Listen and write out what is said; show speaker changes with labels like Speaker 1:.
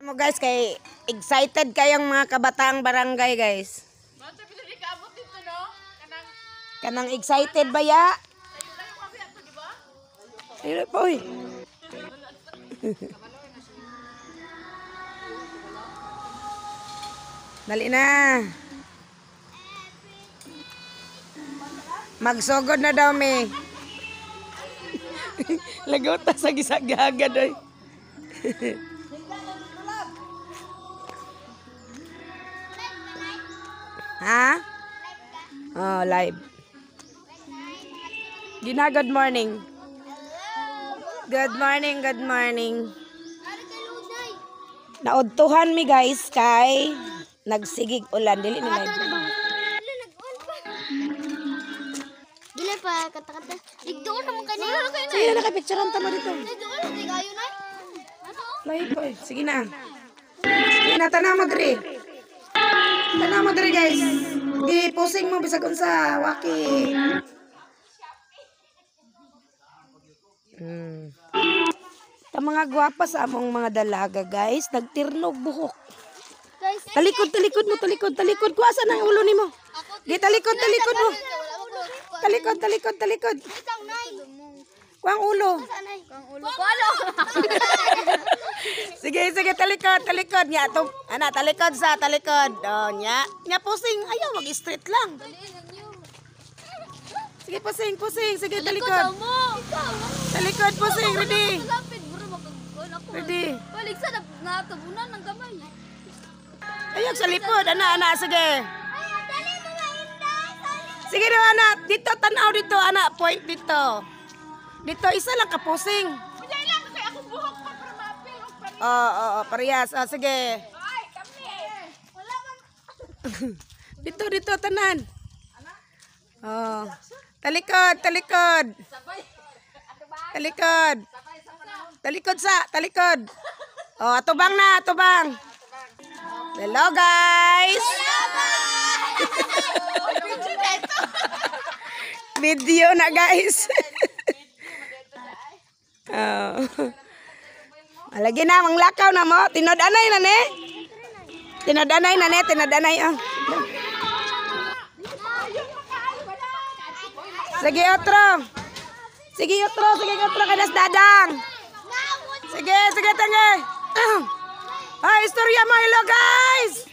Speaker 1: mo guys, kay excited kayong mga kabataang barangay guys. Kanang excited ba ya? Ayun po eh. Dali na. Magsugod na daw me. Lagot ta sa gisagaga doy. Ha? Oh, live. Gina, good morning. Good morning, good morning. Naudtuhan mi guys kay nagsigig ulan dili na live.
Speaker 2: Dili pa kata-kata. Digdo na mo kanina.
Speaker 1: Sige na picturean ta mo dito.
Speaker 2: Digdo na di kayo na.
Speaker 1: Live boy. Sige na. Sige na tanaw mo diri. Tanaw mo diri guys. Di pusing mo bisag unsa waki. Ta mga gwapa sa among mga dalaga guys, nagtirnog buhok.
Speaker 2: Guys,
Speaker 1: Talikod kuasa nang ulo nimo. Di talikod mo. Talikod.
Speaker 2: Isang nay.
Speaker 1: Kuang ulo.
Speaker 2: Kang ulo ko alo.
Speaker 1: Sige, talikod nya to. Ana, talikod. Oh, nya pusing. Ayaw mag-straight lang. Sige, pusing. Sige, talikod. Talikod, pusing. Ready. Ready.
Speaker 2: Balik sa natabunan ng gamay.
Speaker 1: Ayaw sa lipod. Ana, sige. Sige daw, ana. Dito, tanaw dito, ana. Point dito. Dito, isa lang kapusing. Oo, parehas. Sige. Dito, tanan. Oh. Talikod. Talikod. Oh, atubang na. Hello, guys. Video na, guys. Oh. Lagi na, manglakaw na mo. Tinodanay na ne. Oh. Sige, otro. Kanas dadang. Sige, tangge. Ay, istorya mo. Hello, guys.